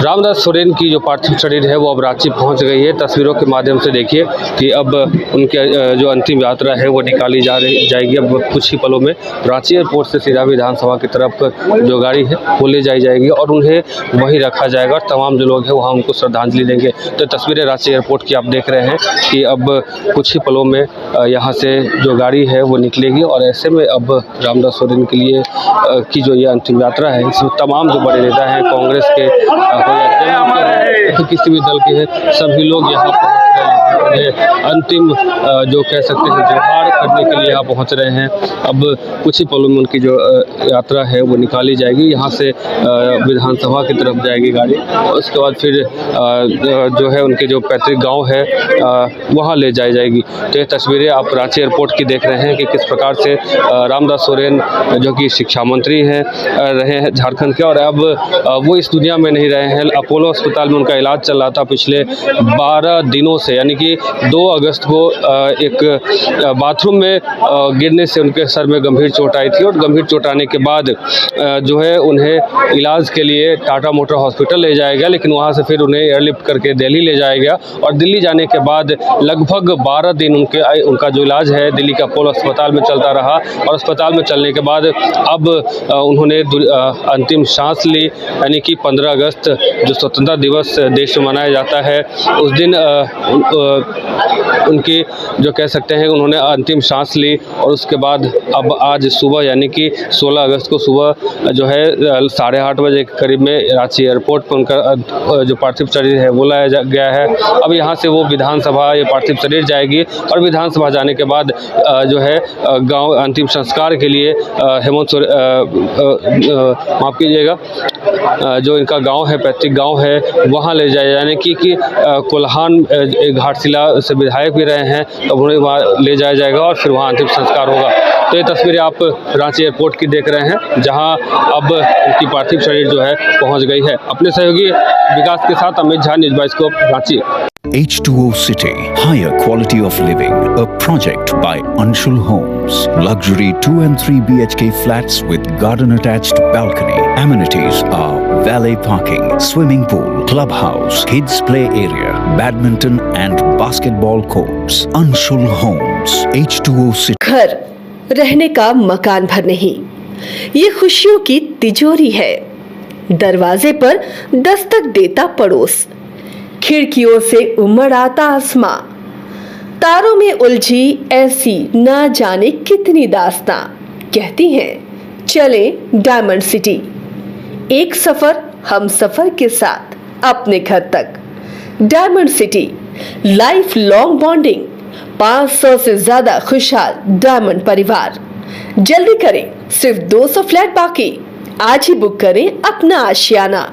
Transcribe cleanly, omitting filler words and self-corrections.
रामदास सोरेन की जो पार्थिव शरीर है वो अब रांची पहुंच गई है। तस्वीरों के माध्यम से देखिए कि अब उनके जो अंतिम यात्रा है वो निकाली जाएगी। अब कुछ ही पलों में रांची एयरपोर्ट से सीधा विधानसभा की तरफ जो गाड़ी है वो ले जाई जाएगी और उन्हें वहीं रखा जाएगा और तमाम जो लोग हैं वहाँ उनको श्रद्धांजलि देंगे। तो तस्वीरें रांची एयरपोर्ट की आप देख रहे हैं कि अब कुछ ही पलों में यहाँ से जो गाड़ी है वो निकलेगी और ऐसे में अब रामदास सोरेन के लिए की जो ये अंतिम यात्रा है इसमें तमाम जो बड़े नेता हैं कांग्रेस के किसी भी दल के हैं सभी लोग यहाँ पहुँच रहे हैं। अंतिम जो कह सकते हैं जोहार करने के लिए यहाँ पहुँच रहे हैं। अब कुछ ही पलों में उनकी जो यात्रा है वो निकाली जाएगी। यहाँ से विधानसभा की तरफ जाएगी गाड़ी और उसके बाद फिर जो है उनके जो पैतृक गांव है वहाँ ले जाई जाएगी। तो ये तस्वीरें आप रांची एयरपोर्ट की देख रहे हैं कि किस प्रकार से रामदास सोरेन जो कि शिक्षा मंत्री हैं रहे हैं झारखंड के और अब वो इस दुनिया में नहीं रहे हैं। अपोलो अस्पताल में उनका इलाज चल रहा था पिछले 12 दिनों से, यानी कि 2 अगस्त को एक बाथरूम में गिरने से उनके सर में गंभीर चोट आई थी और गंभीर चोट आने के बाद जो है उन्हें इलाज के लिए टाटा मोटर हॉस्पिटल ले जाया गया, लेकिन वहाँ से फिर उन्हें एयरलिफ्ट करके दिल्ली ले जाया गया और दिल्ली जाने के बाद लगभग 12 दिन उनका जो इलाज है दिल्ली के अपोलो अस्पताल में चलता रहा और अस्पताल में चलने के बाद अब उन्होंने अंतिम सांस ली, यानी कि 15 अगस्त जो स्वतंत्रता दिवस देश में मनाया जाता है उस दिन उनकी जो कह सकते हैं उन्होंने अंतिम सांस ली और उसके बाद अब आज सुबह यानी कि 16 अगस्त को सुबह जो है 8:30 बजे के करीब में रांची एयरपोर्ट पर उनका जो पार्थिव शरीर है वो लाया गया है। अब यहाँ से वो विधानसभा ये पार्थिव शरीर जाएगी और विधानसभा जाने के बाद जो है गांव अंतिम संस्कार के लिए हेमंत माफ़ कीजिएगा जो इनका गांव है पैतृक गांव है वहां ले जाए, यानी कि कोल्हान घाटशिला से विधायक भी रहे हैं तो उन्हें वहाँ ले जाया जाएगा और फिर वहाँ अंतिम संस्कार होगा। तो ये तस्वीरें आप रांची एयरपोर्ट की देख रहे हैं जहां अब उनकी पार्थिव शरीर जो है पहुंच गई है। अपने सहयोगी विकास के साथ Amit Jha, news bioscope Ranchi. H2O City, higher quality of living, a project by Anshul Homes. Luxury 2 and 3 BHK flats with garden attached balcony. Amenities are valet parking, swimming pool, clubhouse, kids play area, badminton and basketball courts. Anshul Homes, H2O City. घर रहने का मकान भर नहीं, ये खुशियों की तिजोरी है। दरवाजे पर दस्तक देता पड़ोस, खिड़कियों से उमड़ आता आसमां, तारों में उलझी ऐसी ना जाने कितनी दास्तां। कहती हैं चले डायमंड सिटी, एक सफर हम सफर के साथ अपने घर तक। Diamond city, life long bonding, 500 से ज्यादा खुशहाल डायमंड परिवार। जल्दी करें, सिर्फ 200 फ्लैट बाकी। आज ही बुक करें अपना आशियाना।